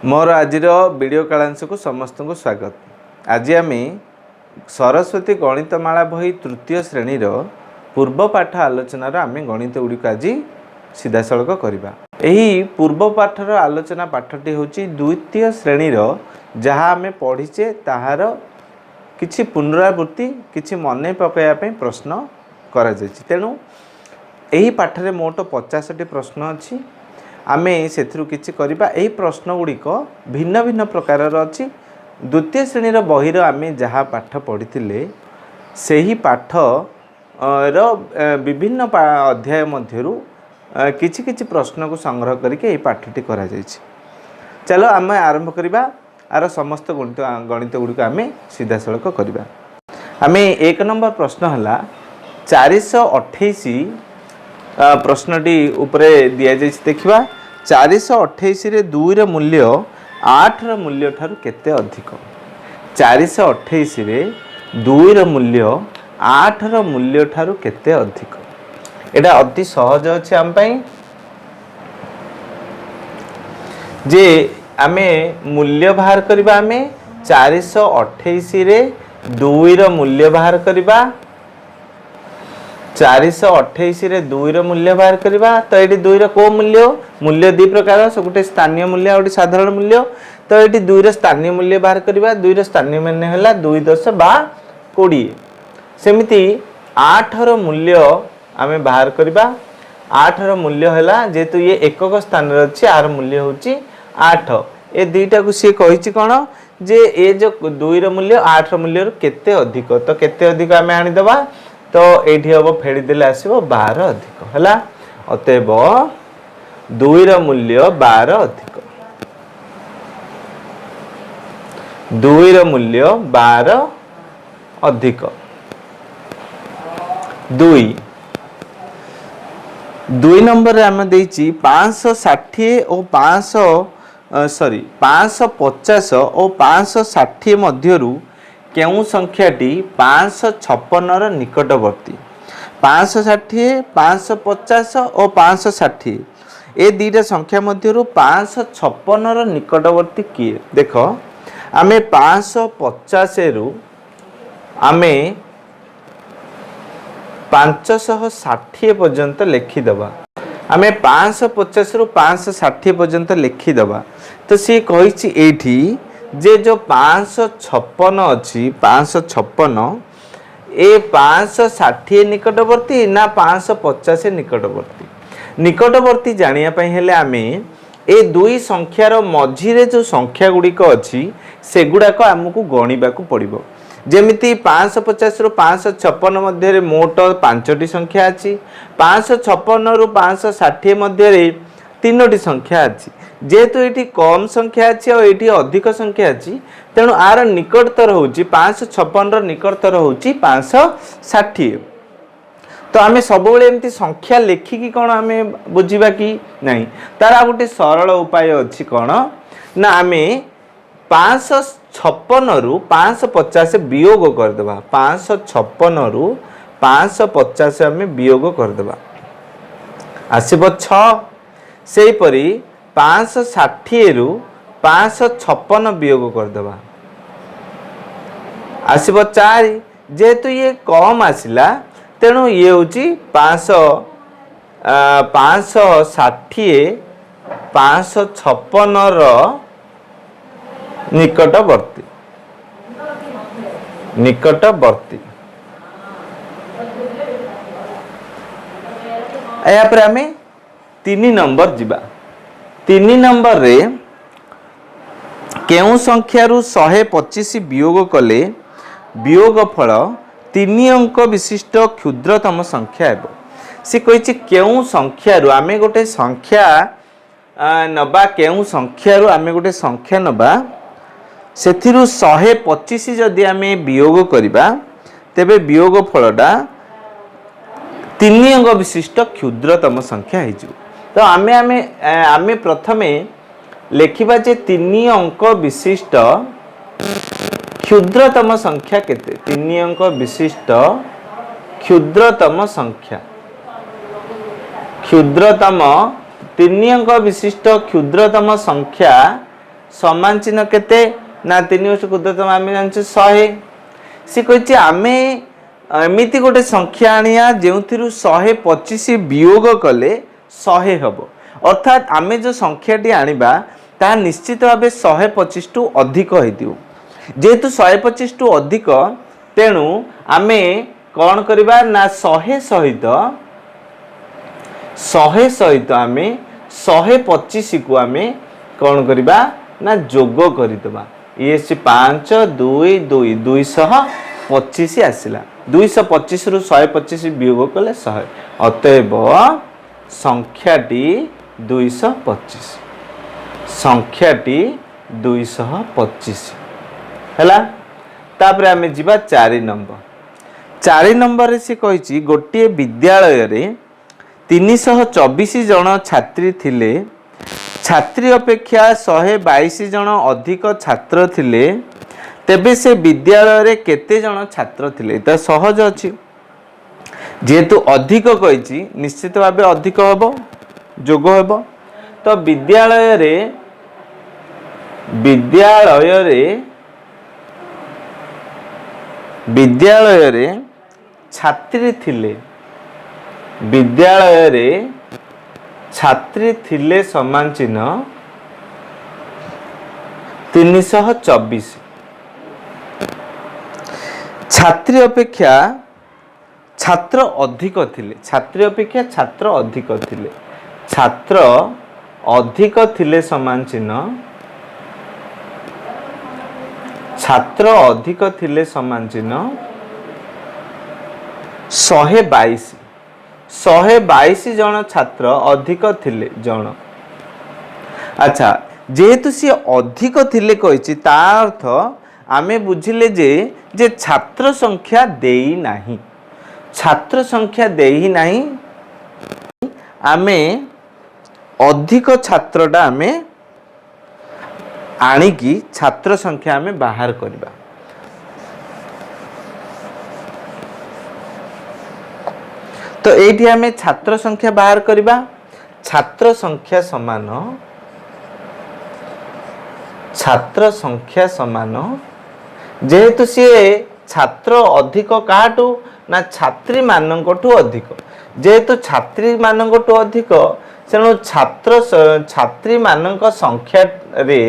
मोर आज वीडियो कालांश को समस्त को स्वागत। आज आम सरस्वती गणितमाला बही तृतीय श्रेणी पूर्व पाठ आलोचनार आम गणित गुड़िक आज सीधा सड़क करवा। यही पूर्व पाठर आलोचना पाठटी हूँ द्वितीय श्रेणी जहाँ आम पढ़ीचे ताहार किछि पुनरावृत्ति किछि मन पकाइवाई प्रश्न करा जायछि। तेणु यही पाठरे मोट 50टी प्रश्न अच्छी आमे सेथिरु किछि करिबा। एही प्रश्न गुड़िक भिन्न भिन्न प्रकार अच्छी। द्वितीय श्रेणी बहिर आमे जहाँ पाठ पढ़ी सेही पाठ विभिन्न अध्याय मध्यरु किछि किछि प्रश्न को संग्रह करके पाठटी करा जायछि। चलो आम आरंभ करिबा। आर समस्त गणित गुड़िक आमे सीधा सड़क करिबा। आमे 1 नंबर प्रश्न हला 428 प्रश्नटी उपरे दिया जायछि। देखिबा 428 रे 2 रे मूल्य 8 रो मूल्य ठारू केते अधिक। 428 रे 2 रो मूल्य 8 रो मूल्य ठारू केते अधिक। एटा अति सहज अछि हम पई जे आमे मूल्य बाहर करबा। आमे 428 रे 2 रो मूल्य बाहर करबा। 428 रे 2 रो मूल्य बाहर करबा। तो एटी 2 रो को मूल्य मूल्य दि प्रकार से गोटे स्थानीय मूल्य और साधारण मूल्य। तो एटी 2 रो स्थानीय मूल्य बाहर करबा। 2 रो स्थानीय माने हला 2 10 बा 20। सेमिति 8 रो मूल्य आमे बाहर करबा। 8 रो मूल्य हला जेतु ये एकक स्थान रे अछि आर मूल्य होची 8। ए दुईटा को सी कहिछि कोन जे ए जो 2 रो मूल्य 8 रो मूल्य केते अधिक। तो केते अधिक आमे आनी देबा। तो एठी हम फेड़ी देले आसीबो 12 अधिक हला। अतएव 2 रो मूल्य 12 अधिक। 2 रो मूल्य 12 अधिक। 2 नंबर रे हम देछि 560 और 550 और 560 मध्यरु केउ संख्याटी 556 रो निकटवर्ती। 560 550 और 560 ए दुईटा संख्या मध्यरु 556 रो निकटवर्ती किए। देख आमे 550 रु आमे 560 पर्यंत लिखि दबा। आमे 550 रु 560 पर्यंत लिखि दबा। तो सी कहिछि एठी जे जो 556 अच्छी 556 ए 560 निकटवर्ती ना 550 निकटवर्ती। निकटवर्ती जानिया पई हेले आमे ए दुई संख्यार मझिरे जो संख्या गुड़िक अच्छी से गुड़ाक आमको गणिबा को पड़िबो। जेमिति 550 रु 556 मध्य मोट 5टी संख्या अच्छी। 556 रु 560 मध्य 3टी संख्या अच्छी। जेहेतु ये कम संख्या अच्छी और ये अधिक संख्या अच्छी तेणु आर निकटतर होची 556 निकटतर होची 560। तो आमे सब एमती संख्या लेखिकी कौन आमे बुझीबा कि नहीं तार गोटे सरल उपाय अच्छी कौन ना आमे 556 रु 550 वियोग करदेबा। 556 रु 550 आमे वियोग करदेबा आसीबो 6। सेही परी 560 रु 556 वियोग करदेबा आसीबो 4। जेहेतु ये कम आसिला तेणु ये होची 560 556 रो निकटवर्ती। या पर आमे 3 नंबर जिबा। 3 नंबर रे केउ संख्यारु 125 वियोग कले वियोग फल 3 अंक विशिष्ट क्षुद्रतम संख्या हेबो। से कहिछि केउ संख्यारु आमे गोटे संख्या नबा। केउ संख्यारु आमे गोटे संख्या नबा सेथिरु 125 जदि आमे वियोग करिबा तेबे वियोग फलटा 3 अंक विशिष्ट क्षुद्रतम संख्या हेजु। तो आमे प्रथमे लेखिबा जे 3 अंक विशिष्ट क्षुद्रतम संख्या केते। 3 अंक विशिष्ट क्षुद्रतम संख्या क्षुद्रतम 3 अंक विशिष्ट क्षुद्रतम संख्या समान चिन्ह केते ना 3 वर्ष क्षुद्रतम आम जान 100 सी कही आम एमती गोटे संख्या आनिया जो 125 वियोग कले 100 हम अर्थात आम जो संख्याटी आनिबा ता निश्चित भाव 125 टू अधिक हो जेहेतु 125 टू अधिक तेणु आम कौन करवा ना 100 सहित 100 सहित आम 125 को आम कौन करवा ना जोग करदे ये 5 2 2 225 आसला 225 रु 125 वियोग कले 100 अतएव संख्याटी 225 संख्याटी 225 हैला। तापर आम जीवा 4 नंबर से कही गोटे विद्यालय रे 324 जन छात्री थिले छात्री अपेक्षा 122 जन अधिक छात्र थिले तेबे से विद्यालय रे केते जन छात्र थिले तो सहज अछि जेहेतु अधिक कही निश्चित भाव अधिक हम जोग हम तो विद्यालय रे छात्री थिले विद्यालय रे छात्री थिले समान चिन्ह 324 छात्री अपेक्षा छात्र अधिक थिले छात्री अपेक्षा छात्र अधिक थिले छात्र अधिक थिले समान चिन्ह छात्र अधिक थिले समान चिन्ह 122 जन छात्र अधिक थिले जन अच्छा जेहेतु सी अधिक थिले कही ता अर्थ आमे बुझिले जे छात्र संख्या देई नाही छात्र संख्या देई नाही आमे अधिक छात्रटा आमे आनिकी छात्र संख्या आमे बाहर करबा तो एठी आमे छात्र संख्या बाहर करबा छात्र संख्या समान जेहेतु सी छात्र अधिक काटू ना छात्री मानकठू अधिक जेहेतु छात्री मानकठू अधिक तेणु छात्री मानक संख्या रे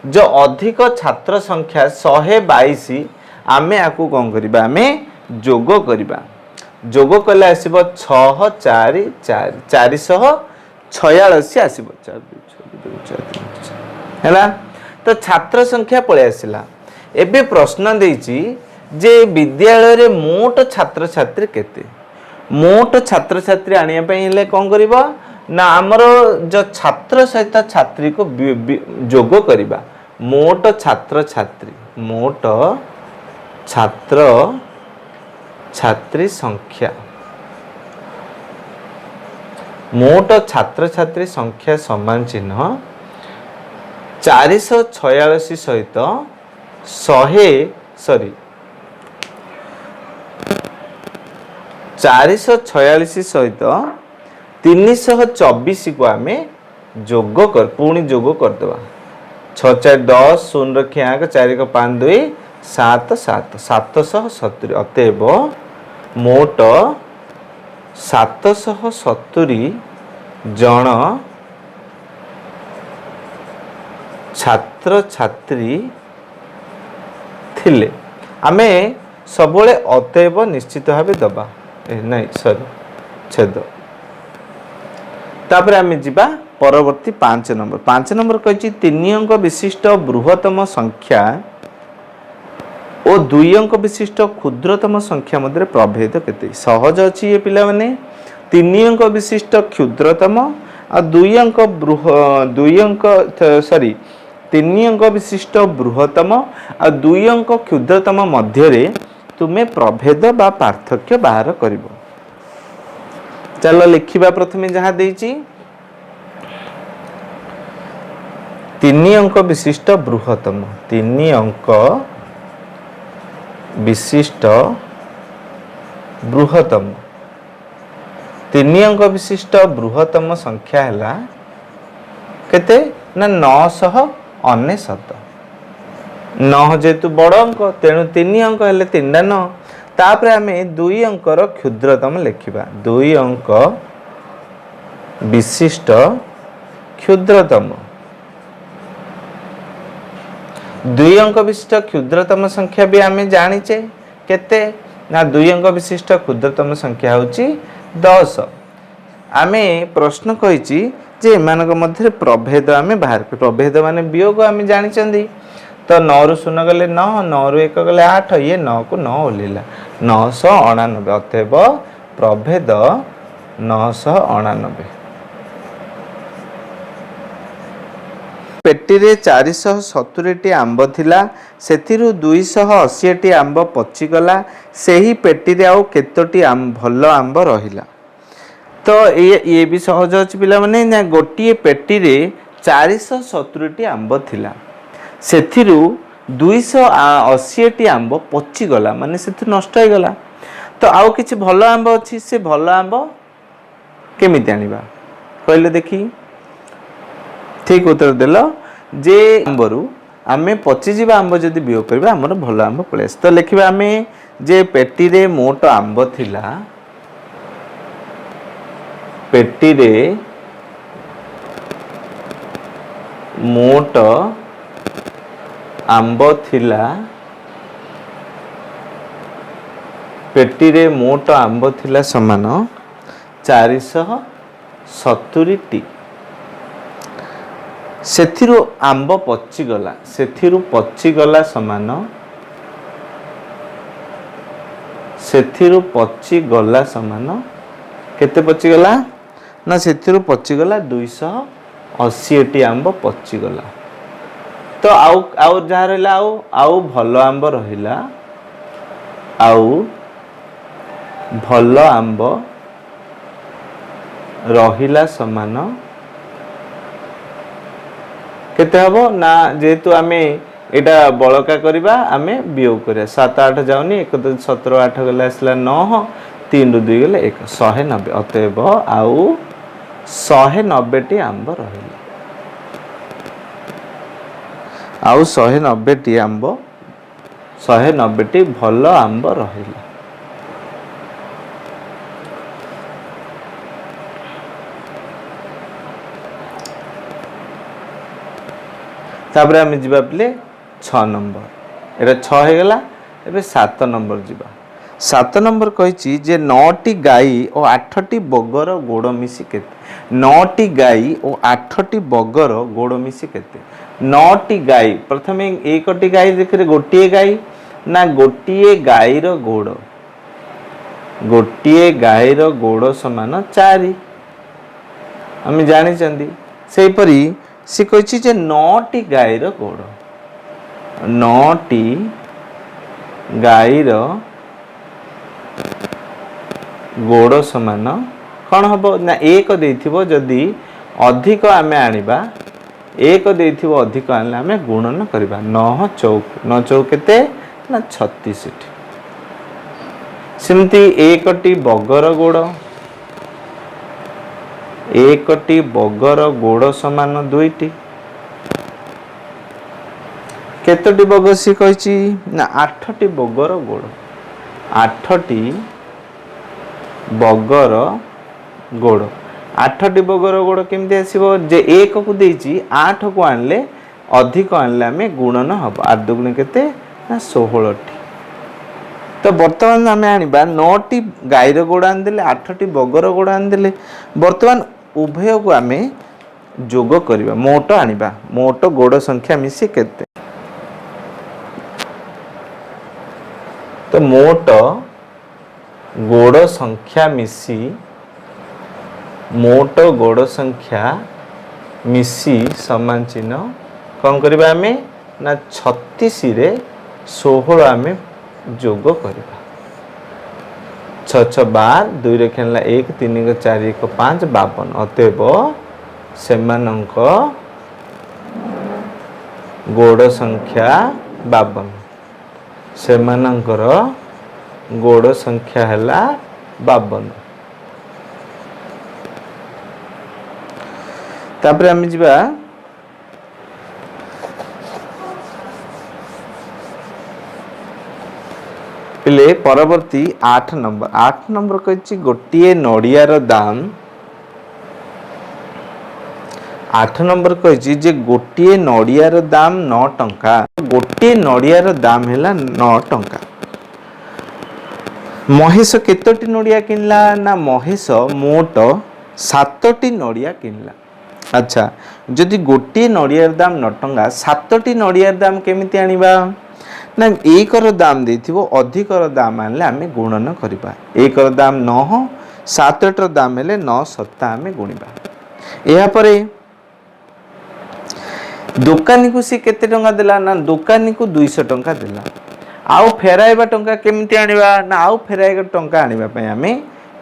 जो अधिक छात्र संख्या 122 आमे आकु कौन करबा आमे जोग करबा जोग कले आसीबो 6 4 4 446 आसीबो 4 हैला तो छात्र संख्या पळे आसिला एबे प्रश्न देइची जे विद्यालय रे मोट छात्र छात्री केते मोट छात्र छात्री आनिया पई हेले कोन करबो ना हमर जो छात्र सहित छात्री को जोग करबा मोट छात्र छात्री संख्या मोट छात्र छात्री संख्या समान चिन्ह 446 सहित 446 सहित 324 को आमे जोग कर पुणी जोग कर देबा 6 4 10 0 रखी आंक 4 को 5 2 7 7 770 अतएव मोट 770 जन छात्र छात्री थिले आमे सबले अतएव निश्चित भाव दबा नहीं सॉरी छेद तापर आमे जिबा परवर्ती 5 नंबर कहि 3 अंक विशिष्ट बृहत्तम संख्या और 2 अंक विशिष्ट क्षुद्रतम संख्या मध्य प्रभेद केते सहज अछि ये पिला माने 3 अंक विशिष्ट क्षुद्रतम और 2 अंक विशिष्ट बृहत्तम और 2 अंक क्षुद्रतम मध्य रे तुमे प्रभेद बा पार्थक्य बाहर करिवो चलो लिखिबा प्रथमे जहाँ देइची 3 अंक विशिष्ट बृहत्तम 3 अंक विशिष्ट बृहत्तम 3 अंक विशिष्ट बृहत्तम संख्या हैला केते ना ଅନେଶତ। 9 ଯେହେତु ବଡ଼ ଅଙ୍କ ତେଣୁ 3 ଅଙ୍କ ହେଲେ 3ଟା 9। ତାପରେ ଆମେ 2 ଅଙ୍କର କ୍ଷୁଦ୍ରତମ ଲେଖିବା। 2 ଅଙ୍କ ବିଶିଷ୍ଟ କ୍ଷୁଦ୍ରତମ। 2 ଅଙ୍କ ବିଶିଷ୍ଟ କ୍ଷୁଦ୍ରତମ ସଂଖ୍ୟା ବି ଆମେ ଜାଣିଛେ କେତେ ନା 2 ଅଙ୍କ ବିଶିଷ୍ଟ କ୍ଷୁଦ୍ରତମ ସଂଖ୍ୟା ହେଉଛି 10। ଆମେ ପ୍ରଶ୍ନ କହିଛି ଯେ ଏମାନଙ୍କ ମଧ୍ୟରେ ପ୍ରଭେଦ ଆମେ ବାହାର କରୁ। ପ୍ରଭେଦ ମାନେ ବିୟୋଗ ଆମେ ଜାଣିଛନ୍ତି। ତ 9 ରୁ 0 ଗଲେ 9, 9 ରୁ 1 ଗଲେ 8, ଇଏ 9 କୁ 9 ଓହ୍ଲେଇଲା 999। ଅତଏବ ପ୍ରଭେଦ 999। ପେଟିରେ 470ଟି ଆମ୍ବ ଥିଲା, ସେଥିରୁ 280ଟି ଆମ୍ବ ପଚିଗଲା। ସେହି ପେଟିରେ ଆଉ କେତୋଟି ଭଲ ଆମ୍ବ ରହିଲା? ତ ଇଏ ବି ସହଜ ଅଛି ପିଲାମାନେ। ନା ଗୋଟିଏ ପେଟିରେ 470ଟି ଆମ୍ବ ଥିଲା, ସେଥିରୁ 280ଟି ଆମ୍ବ ପଚିଗଲା, ମାନେ ସେଥିରୁ ନଷ୍ଟ ହେଇଗଲା। ତ ଆଉ କିଛି ଭଲ ଆମ୍ବ ଅଛି, ସେ ଭଲ ଆମ୍ବ କେମିତି ଆଣିବା କହିଲେ ଦେଖି? ଠିକ ଉତ୍ତର ଦେଲ ଯେ ଆମ୍ବରୁ ଆମେ ପଚିଯିବା ଆମ୍ବ ଯଦି ବିୟୋଗ କରିବା ଆମର ଭଲ ଆମ୍ବ ପଳେଇ ଆସେ। ତ ଲେଖିବା ଆମେ ଯେ ପେଟିରେ ମୋଟ ଆମ୍ବ ଥିଲା, ପେଟିରେ ମୋଟ ଆମ୍ବ ଥିଲା, ପେଟିରେ ମୋଟ ଆମ୍ବ ଥିଲା ସମାନ 470ଟି। ସେଥିରୁ ଆମ୍ବ ପଚିଗଲା, ସେଥିରୁ ପଚିଗଲା ସମାନ, ସେଥିରୁ ପଚିଗଲା ସମାନ କେତେ ପଚିଗଲା ନା ସେଥିରୁ ପଚିଗଲା 280ଟି ଆମ୍ବ ପଚିଗଲା। ତ ଆଉ ଯାହା ରହିଲା ଆଉ ଭଲ ଆମ୍ବ ରହିଲା, ଆଉ ଭଲ ଆମ୍ବ ରହିଲା ସମାନ କେତେ ହବ ନା ଯେହେତୁ ଆମେ ଏଇଟା ବଳକା କରିବା ଆମେ ବିୟୋଗ କରିବା। 7 8 ଯାଉନି, 1 2 17 8 ଗଲେ ଆସିଲା 9, 3 ରୁ 2 ଗଲେ 1, 190। ଅତଏବ ଆଉ 190ଟି ଆମ୍ବ ରହିଲା। ଆଉ 190ଟି ଆମ୍ବ, 190ଟି ଭଲ ଆମ୍ବ ରହିଲା। ତାପରେ ଆମେ ଯିବା ପିଲେ 6 ନମ୍ବର। ଏଟା 6 ହେଇଗଲା। ଏବେ 7 ନମ୍ବର ଯିବା। 7 ନମ୍ବର କହିଛି ଯେ 9ଟି ଗାଈ ଓ 8ଟି ବଗର ଗୋଡ଼ ମିଶି କେତେ? 9ଟି ଗାଈ ଓ 8ଟି ବଗର ଗୋଡ଼ ମିଶି କେତେ? 9ଟି ଗାଈ, ପ୍ରଥମେ 1ଟି ଗାଈ ଦେଖିଲେ ଗୋଟିଏ ଗାଈ ନା ଗୋଟିଏ ଗାଈର ଗୋଡ଼, ଗୋଟିଏ ଗାଈର ଗୋଡ଼ ସମାନ 4 ଆମେ ଜାଣିଛନ୍ତି। ସେହିପରି ସେ କହିଛି ଯେ 9ଟି ଗାଈର ଗୋଡ଼, 9ଟି ଗାଈର ଗୋଡ଼ ସମାନ କ'ଣ ହବ ନା 1 ଦେଇଥିବ, ଯଦି ଅଧିକ ଆମେ ଆଣିବା, 1 ଦେଇଥିବ ଅଧିକ ଆଣିଲେ ଆମେ ଗୁଣନ କରିବା। 9 ଚୌକ, 9 ଚୌକ କେତେ ନା 36ଟି। ସେମିତି 1ଟି ବଗର ଗୋଡ଼, 1ଟି ବଗର ଗୋଡ଼ ସମାନ 2ଟି। କେତୋଟି ବଗ ସେ କହିଛି ନା 8ଟି ବଗର ଗୋଡ଼, 8ଟି ବଗର ଗୋଡ଼। 8ଟି ବଗର ଗୋଡ଼ କେମିତି ଆସିବ? ଯେ 1କୁ ଦେଇଛି 8କୁ ଆଣିଲେ ଅଧିକ ଆଣିଲେ ଆମେ ଗୁଣନ ହବ। 8 ଦୁଗୁଣ କେତେ ନା 16ଟି। ତ ବର୍ତ୍ତମାନ ଆମେ ଆଣିବା 9ଟି ଗାଈର ଗୋଡ଼ ଆଣିଦେଲେ, 8ଟି ବଗର ଗୋଡ଼ ଆଣିଦେଲେ। ବର୍ତ୍ତମାନ ଉଭୟକୁ ଆମେ ଯୋଗ କରିବା, ମୋଟ ଆଣିବା। ମୋଟ ଗୋଡ଼ ସଂଖ୍ୟା ମିଶି କେତେ? ତ ମୋଟ ଗୋଡ଼ ସଂଖ୍ୟା ମିଶି, ମୋଟ ଗୋଡ଼ ସଂଖ୍ୟା ମିଶି ସମାନ ଚିହ୍ନ କ'ଣ କରିବା ଆମେ ନା 36ରେ 16 ଆମେ ଯୋଗ କରିବା। 6 6 12, 2 ରେ ଖେଳିଲା 1, 3 4 1 5 52। ଅତଏବ ସେମାନଙ୍କ ଗୋଡ଼ ସଂଖ୍ୟା 52, ସେମାନଙ୍କର ଗୋଡ଼ ସଂଖ୍ୟା ହେଲା 52। ତାପରେ ଆମେ ଯିବା परवर्ती 8 नंबर कही गोटे नड़ियार दाम 8 नंबर कही जे गोटे नड़ियार दाम 9 टंका। गोटे नड़ियार दाम है 9 टंका। महेश केतोटी नड़िया किनला ना महेश मोट 7टी नड़िया किनला। अच्छा जदि गोटे नड़ियार दाम 9 टंका 7टी नड़ियार दाम केमिति आनिबा ना एकर दाम देथिबो अधिकर दाम आनले आमे गुणन करिबा। एकर दाम 9 7टर दाम हेले 9 7 आमे गुणिबा। एहा परे दुकानी को सी केते टंका देला ना दुकानी को 200 टंका देला। आउ फेराइबा टंका केमिति आनिबा ना आउ फेराइबा टंका आनिबा पय आमे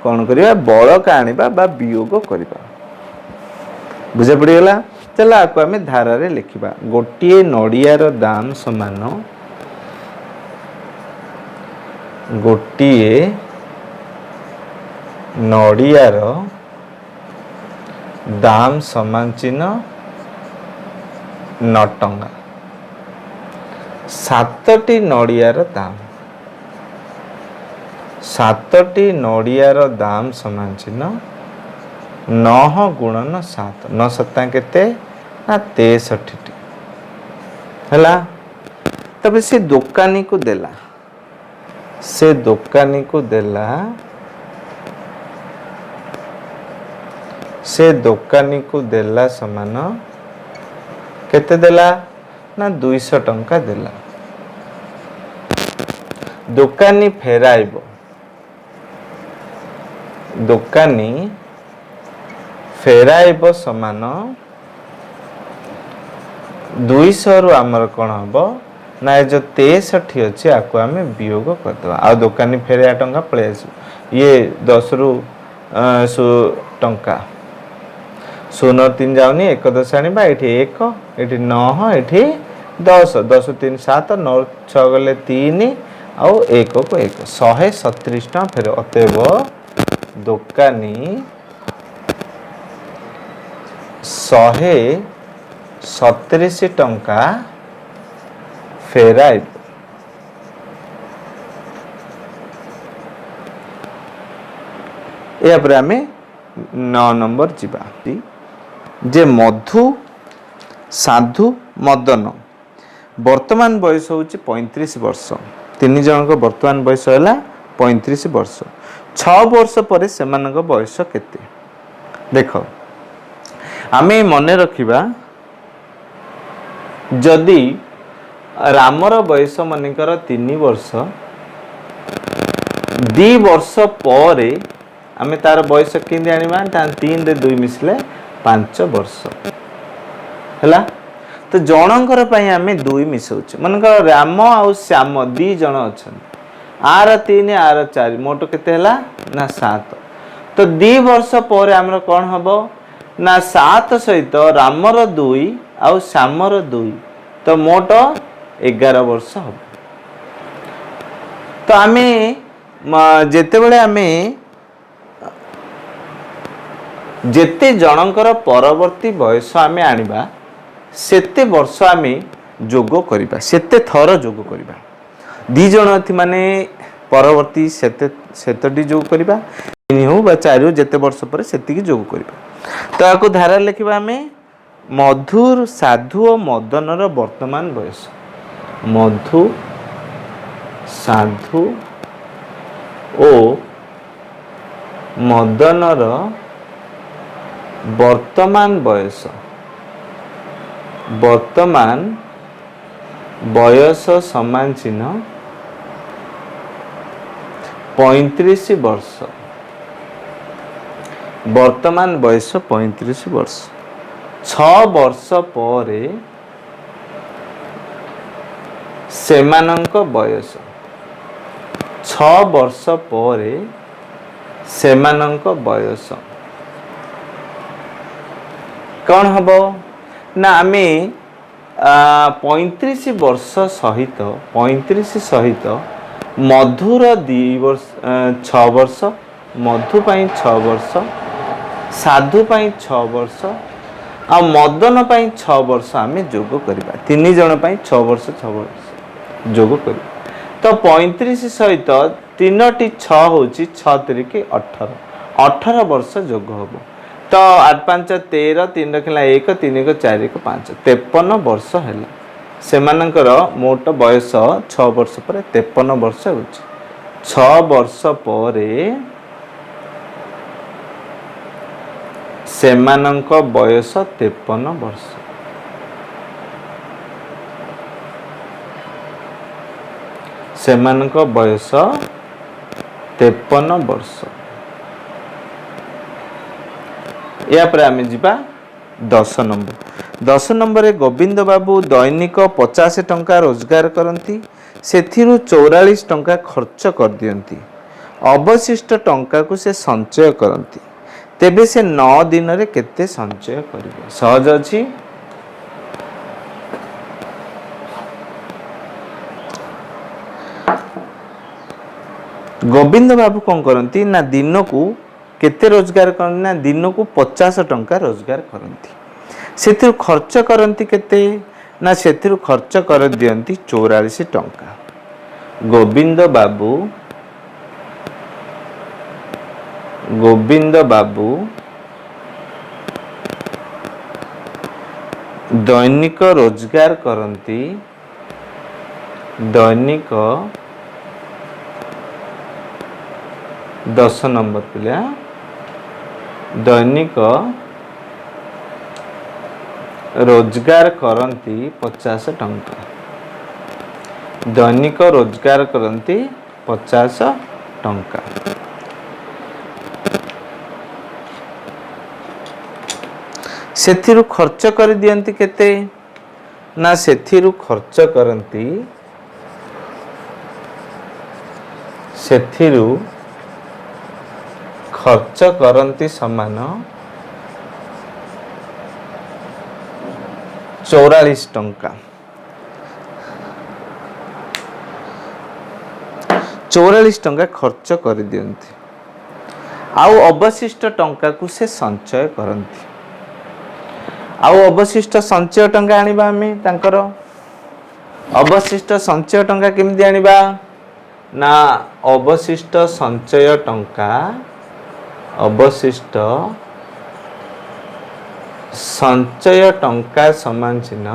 कोन करिबा बळका आनिबा बा वियोग करिबा। बुझे पड़ीगला। चल आपको आम धारा रे लिखा गोटे नड़ियार दाम समान गोटे नड़ियार दाम समान चिन्ह 9 टंका। 7टी नड़ियार दाम 7टी नड़ियार दाम समान चिन्ह 9 गुणन 7 9 7 केते ना 63 हैला। तब से दुकानी को देला से दुकानी को देला से दुकानी को देला समान केते देला ना 200 टंका देला। दुकानी फेराइबो दुकानी फेराइब समान 200 रु आमर कौन हम ना जो 63 अच्छे आपको आम वियोग करदे आ दुकानी फेराया टंका पलि आस ये 10 रु टंका 0 3 जाऊनी 1 10 आने ये 1 ये 9 ये 10 10 3 7 9 6 गले 3 आउ 1 को 1 137 टका फेर अतएव दुकानी 137 टंका फेराइब। या पर आमे 9 नंबर जीवा जे मधु साधु मदन वर्तमान बयस हूँ 35 वर्ष। 3 जन को वर्तमान बयस है 35 वर्ष। 6 वर्ष पर से बयस केते देख आमे मन रखिबा जदि रामर बयस मनिकर 3 वर्ष 2 वर्ष पर आमे तार बयस केंदी आनिबा 3 रे 2 मिसले 5 वर्ष हैला। तो जनकर पई आमे 2 मिसौछ मनकर राम आउ श्याम 2 जन अछन आर 3 आर 4 मोट केते हैला ना 7। तो 2 वर्ष पर हमर कोन हबो ना 7 सहित रामर 2 आउ श्यामर 2 तो मोट 11 वर्ष हम। तो आमे जेते बेले आमे जेते जनकर परवर्ती बयस आमे आनिबा सेते वर्ष आमे जोग करिबा सेते थर जोग करिबा। 2 जन थी माने परवर्ती सेतटी जोग करिबा 3 हो बा 4 हो जेते वर्ष पर सेति की जोग करिबा। तो आको धारा लिखिबा आमे मधुर साधु और मदनर वर्तमान बयस मधु साधु ओ मदनर वर्तमान बयस समान चिन्ह 35 वर्ष। वर्तमान बयस 35 वर्ष। 6 वर्ष पर सेमानंक बयस 6 वर्ष पर सेमानंक बयस कौन हम ना आमे 35 वर्ष सहित 35 सहित मधुर 6 वर्ष मधु पाई 6 वर्ष साधु पाई 6 वर्ष आ मदन पाई 6 वर्ष आमे जोग करिबा। 3 जन पाई 6 वर्ष 6 वर्ष जोग करिबा। तो 35 सहित 3टी 6 होची 6 तिरिकी 18 18 वर्ष जोग हम तो 8 5 13 3 रखला 1 3 1 4 1 5 53 वर्ष है से मोट बयस 6 वर्ष पर 53 वर्ष हो 6 वर्ष पर सेमानंक बयस 53 वर्ष सेमानंक बयस 53 वर्ष या पर आमे जिबा 10 नंबर 10 नंबर रे गोविंद बाबू दैनिक 50 टंका रोजगार करती सेथिरु 44 टंका खर्च कर दियंती अवशिष्ट टंका को से संचय करती तेबे से 9 दिन रे केते संचय करिवे सहज अछि गोविंद बाबू कौन करती ना दिन को केते रोजगार करती ना दिन को 50 टंका रोजगार करती से खर्च करती केते ना से खर्च कर दियंती 44 टंका गोविंद बाबू दैनिक रोजगार करती दैनिक 10 नंबर पिला दैनिक रोजगार करती 50 टंका दैनिक रोजगार करती 50 टंका सेथिरु खर्च कर दियंती केते ना सेथिरु खर्च करती सेथिरु खर्च करती समान 44 टंका 44 टंका खर्च कर दियंती आउ अवशिष्ट टंका को से संचय करती आउ अवशिष्ट संचय टंका आनिबा आमे तांकर अवशिष्ट संचय टंका केमि आनिबा ना अवशिष्ट संचय टंका अवशिष्ट संचय टंका समान चिन्ह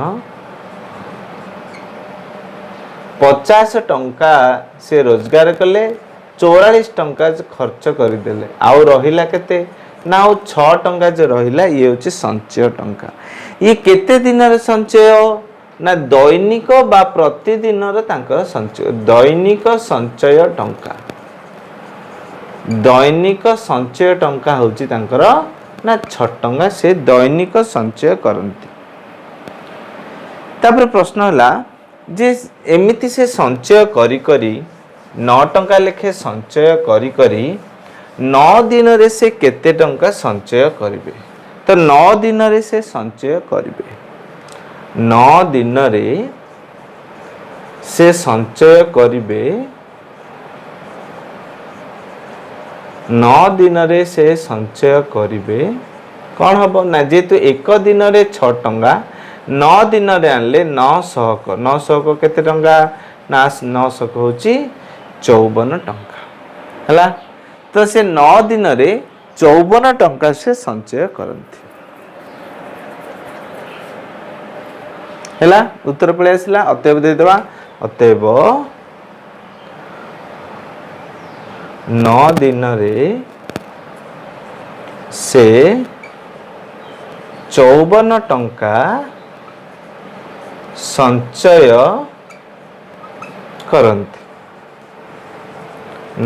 50 टंका से रोजगार कले 44 टंका खर्च करदेले आउ रहिला केते ना आउ 6 टंका जो रहिला ये होची संचय टंका ये केते दिन रे संचय ना दैनिक बा प्रतिदिन रे तांकर संचय दैनिक संचय टंका दैनिक संचय टंका होची तांकर ना 6 टंका से दैनिक संचय करंती तापर प्रश्न हला जे एमिति से संचय करी करी 9 टंका लेखे संचय करी करी 9 दिन रे से केते टंका संचय करिवे तो 9 दिन रे से संचय करिवे 9 दिन रे से संचय करिवे 9 दिन रे से संचय करिवे कौन हम ना जेतु एक दिन रे 6 टंका 9 दिन रे आनले 900 को केते टंका ना 900 को होची 54 टंका हला तो से 9 दिन रे 54 टंका से संचय करंती हला उत्तर पळे आसला अतएव दे देबा अतएव 9 दिन रे से 54 टंका संचय करंती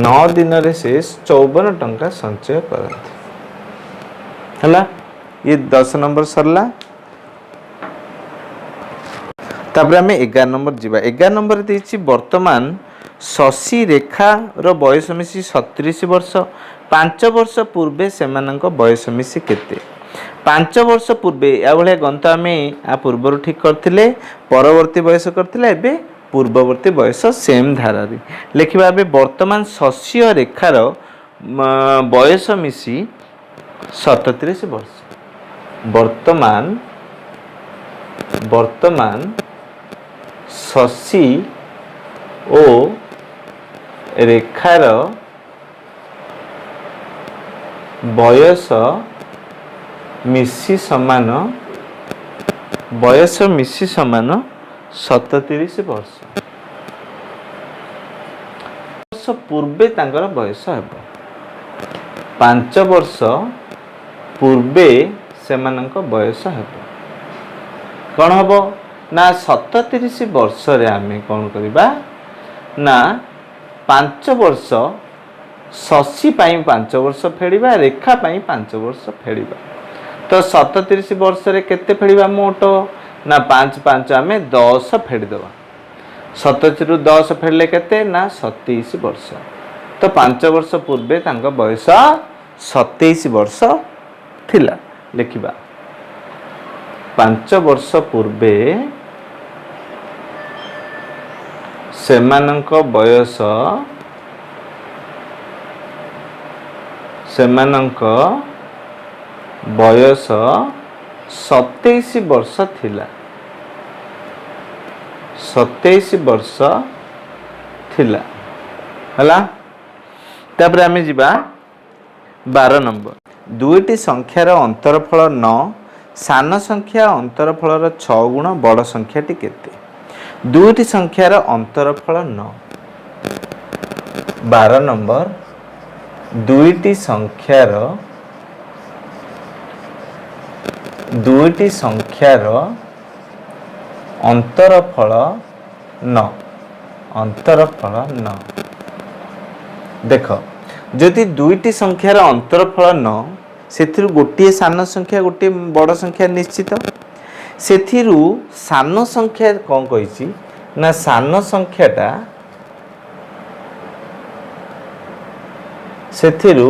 9 दिन रे से 54 टंका संचय करंती हला ये 10 नंबर सरला तापर हमें 11 नंबर जीवा 11 नंबर देछि वर्तमान शशि रेखा रो बयस मिसी 37 वर्ष 5 वर्ष पूर्वे सेमानक बयस मिसी केते 5 वर्ष पूर्वे या भले गंत आमे आ पूर्वर ठीक करथिले परवर्ती बयस करथिले एबे पूर्ववर्ती बयस सेम धारा रे लिखिबा बे वर्तमान शशि और रेखार बयस मिसी 37 वर्ष वर्तमान शशि ओ रेखार बयस मिसी समान 37 वर्ष पूर्वे तांकर बयस हेब 5 वर्ष पूर्वे सेमानक बयस हेब कौन हम ना 37 वर्ष रे आमे कौन करिबा ना 5 वर्ष शशि पाई 5 वर्ष फेड़िबा रेखा पाई 5 वर्ष फेड़िबा तो 37 वर्ष रे केते फेड़िबा मोट ना 5 5 आमे 10 फेड़ीदबा 37 रु 10 फेड़ले केते ना 27 वर्ष तो 5 वर्ष पूर्वे तांका बयस 27 वर्ष थिला लिखिबा 5 वर्ष पूर्वे सेमानक बयस सेमानक बयस 27 वर्ष थिला 27 वर्ष थिला हला तापर आमे जिबा 12 नंबर दुईटी संख्यार अंतरफल 9 सान संख्या अंतरफलर 6 गुण बड़ संख्याटी केते दुईटी संख्यार अंतरफल 9 12 नंबर दुईटी संख्यार अंतरफल 9 देख जदि दुईटी संख्यार अंतरफल 9 सेथिरु गोटे सान संख्या गोटे बड़ संख्या निश्चित सेथिरु सान संख्या कौन कहिछि ना सान संख्याटा सेथिरु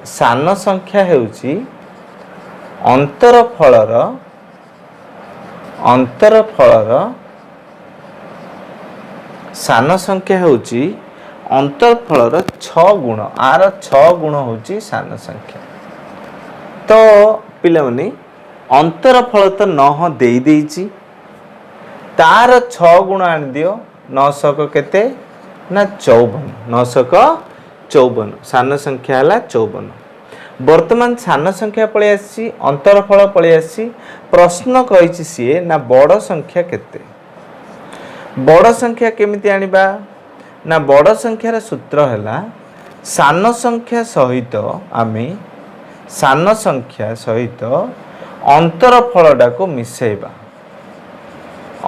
सान संख्या हेउछि अंतरफलर सान संख्या हेउछि अंतरफलर 6 गुण आर 6 गुण होउछि सान संख्या तो पिला माने अंतरफल तो 9 देई देइछि तार 6 गुण आनि दियो 900 को केते ना 54 900 को 54 सान संख्या हला 54 वर्तमान सान संख्या पळे आसी अंतरफल पळे आसी प्रश्न कहिछि सिए ना बड़ संख्या केते बड़ संख्या केमिति आनिबा ना बड़ संख्यार सूत्र हला सान संख्या सहित आमे सान संख्या सहित अंतरफलटा को मिसाइबा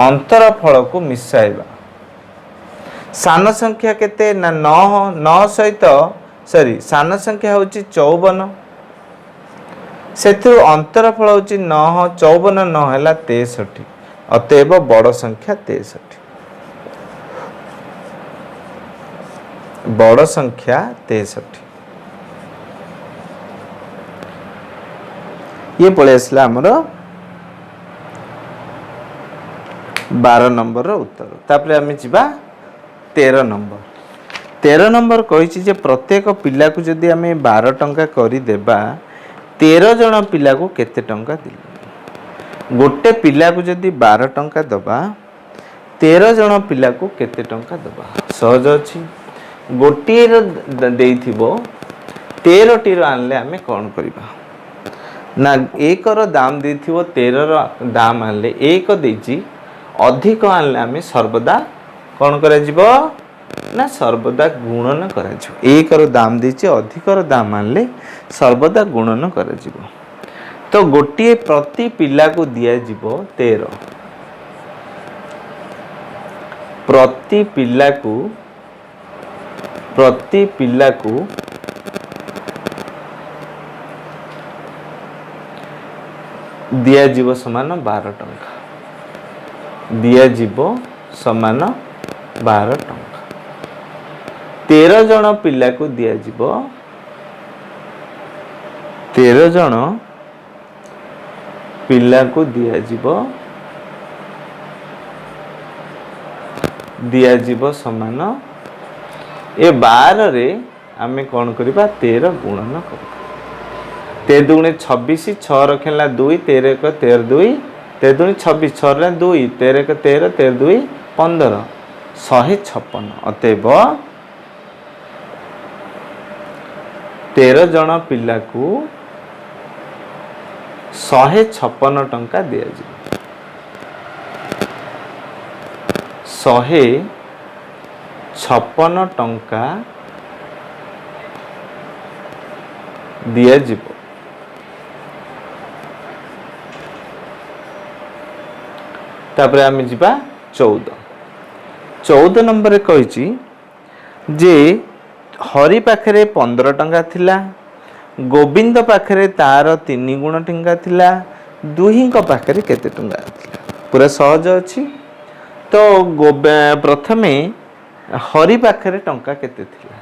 अंतरफल को मिसाइबा सान संख्या केते ना 9 सहित सॉरी सान संख्या होची 54 सेथु अंतरफल होची 9 54 9 हैला 63 अतएव बड़ संख्या 63 बड़ संख्या 63 ये पळे आसला हमरो 12 नंबर रो उत्तर तापरे आमे जिबा 13 नंबर कहिछि जे प्रत्येक पिला को जदि आमे 12 टंका करि देबा 13 जण पिला को केते टंका दिले गोटे पिला को जदि 12 टंका दबा 13 जण पिला को केते टंका दबा सहज अछि गोटे देइथिबो 13 टी रो आनले आमे कोन करिबा ना एक रो दाम देथिबो 13 रो दाम आनले एक देछि अधिक आनले आमे सर्वदा कोन करा जिवो ना सर्वदा गुणन करा जिवो एक रो दाम देछि अधिक रो दाम आनले सर्वदा गुणन करा जिवो तो गोटे प्रति पिला को दिया जिवो 13 प्रति पिला को दिया जीव समान 12 टंका दिया जीव समान 12 टंका 13 जण पिला को दिया जीव 13 जण पिला को दिया जीव समान ए 12 रे आमे कोन करिबा 13 गुणन करबा 13 दुणे 26 6 रखेला 2 13 को 13 2 13 दुणे 26 6 रे 2 13 को 13 13 2 15 156 अतएव 13 जन पिला को 156 टंका दिया जी 156 टंका दिया जीव तापर आम जा 14 नंबर कही जे हरि पाखरे 15 टंका थिला गोविंद पाखरे तार 3 गुण टंका थिला दुही पाखरे केते टंका थिला पूरा सहज अछि तो प्रथमे हरि पाखरे टंका केते थिला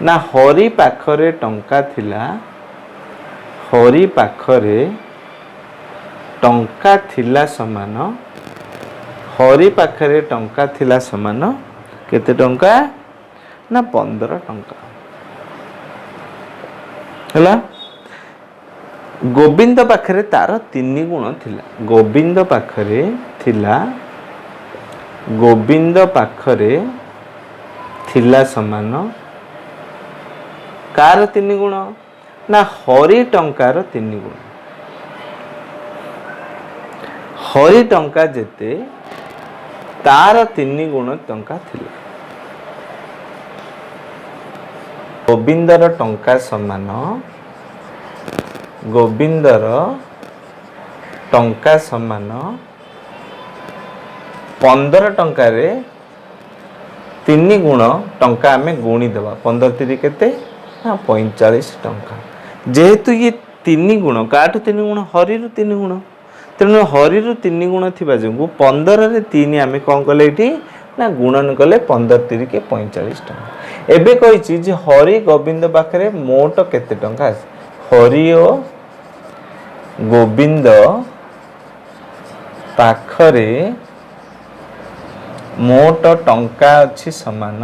ना हरि पाखरे टंका थिला हरि पाखरे टंका थिला समान हरि पाखरे टंका थिला समान केते टंका ना 15 टंका हला गोविंद पाखरे तार 3 गुण थिला गोविंद पाखरे थिला समान कार 3 गुण ना हरि टंकार 3 गुण हरि टंका जेते तार 3 गुण टंका थिला गोविंदर टंका समान गोविंदर टंका समान 15 टंका रे 3 गुण टंका आमे गुणी देबा 15 3 केते 45 टंका जेहेतु ये 3 गुण काठू 3 गुण हरि रु 3 गुण तेणु हरि रु 3 गुण थिबा जंगु 15 रे 3 आमे कोन कले इठी ना गुणन कले 15 3 के 45 टंका एबे कहिछि जे हरि गोविंद पाखरे मोट केते टंका हरि ओ गोविंद पाखरे मोट टंका अछि समान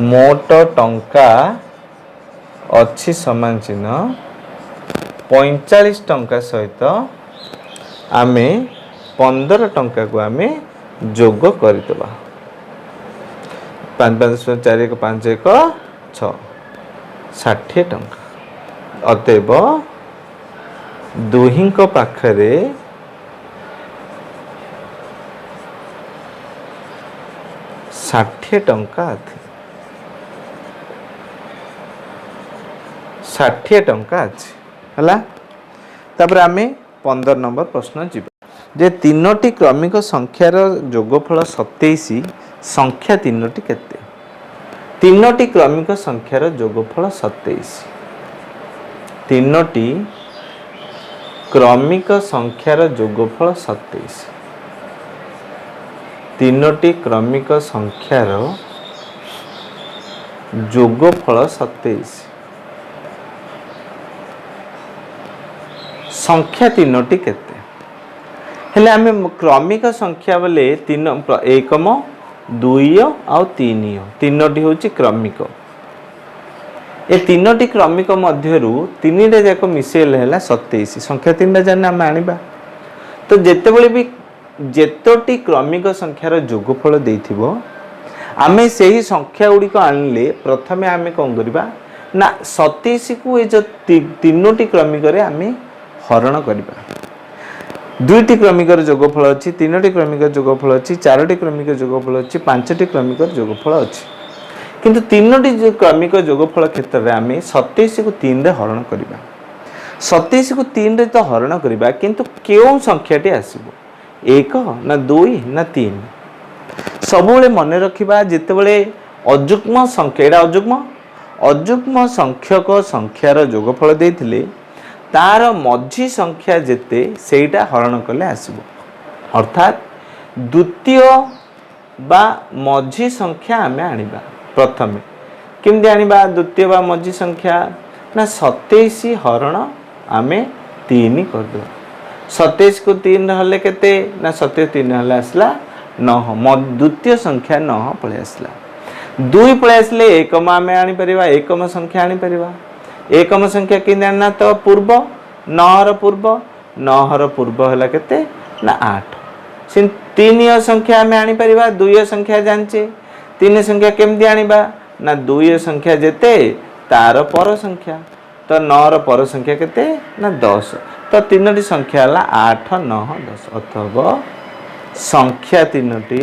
मोट टंका अछि समान चिन्ह 45 टंका सहित आमे 15 टंका को आमे जोग करदेबा 5 5 4 1 5 1 6 60 टंका अतएव दुही पाखरे 60 टंका 60 टंका अच्छी है तापर आम 15 नंबर प्रश्न जीवा जे तीनोटी क्रमिक संख्यार जोगफल 27 संख्या तीनोटी केते तीनोटी क्रमिक संख्यार जोगफल 27 तीनोटी क्रमिक संख्यार जोगफल 27 तीनोटी क्रमिक संख्यार जोगफल 27 संख्या तीनोटी केते हेले आमे क्रमिक संख्या बोले तीन एकम 2 आ 3 तीनोटी होची क्रमिक ए तीनोटी क्रमिक मध्यरु तीनटा जाक मिसेल हैला 27 संख्या तीनटा जाने आमे आनिबा तो जेतेबेले भी जेतोटी क्रमिक संख्यार जोगफल देथिबो आमे सेही संख्या गुडी को आनले प्रथमे आमे कोन करबा ना 27 को ए जो तीनोटी क्रमिक रे आमे हरण करबा दुईटी क्रमिक जोगफल अच्छी तीनोटी क्रमिक जोगफल अच्छी चारोटी क्रमिक जोगफल अच्छी पांचटी क्रमिक जोगफल अच्छी किंतु तीनोटी क्रमिक जोगफल क्षेत्र में आम 27 को 3 रे हरण करबा 27 को 3 रे तो हरण करबा किंतु केउ संख्याटी आसीबो 1 ना 2 ना 3 सबुले मन रखिबा जेतेबेले अजुग्म संख्या एटा अजुग्म संख्यक संख्यार जोगफल देथिले तार मझी संख्या जेते सेटा हरण कले आसीबो अर्थात द्वितीय बा मझी संख्या आमे आनिबा प्रथमे किमदि आनिबा द्वितीय बा मझी संख्या ना 27 हरण आमे 3 कर दो 27 को 3 हले केते ना 27 3 हले आसला 9 द्वितीय संख्या 9 पळे आसला 2 पळे आसले एकम आमे आनि परिबा एकम संख्या आनि परिबा एकम संख्या कि ना तो पूर्व 9 र पूर्व हला केते ना 8 सिन 3 संख्या हमें आनी परिबा 2 संख्या जानचे 3 संख्या केमदी आनिबा ना 2 संख्या जेते तार पर संख्या। तो 9 ର पर संख्या केते ना 10। तो तीनोटी संख्या हला 8 9 10 अथवा संख्या तीनोटी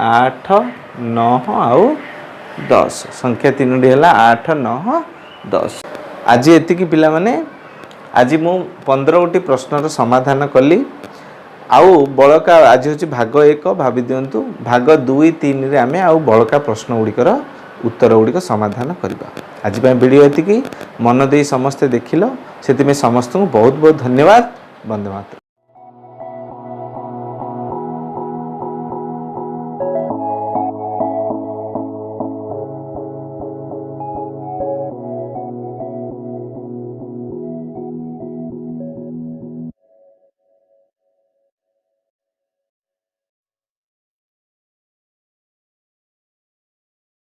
8 9 आउ 10 संख्या तीनोटी हला 8 9 10। आज एतिकी पिला माने आज मु 15 गोटी प्रश्नर समाधान कली। आउ बड़का आज हूँ भाग 1 भावी दिंतु भाग 2 3 रे आमे आउ बड़का प्रश्न गुड़िकर उत्तर गुड़िक समाधान करवा। आज वीडियो एतिकी मन दे समस्ते देखिल से समस्त को बहुत बहुत धन्यवाद। वंदे मातरम।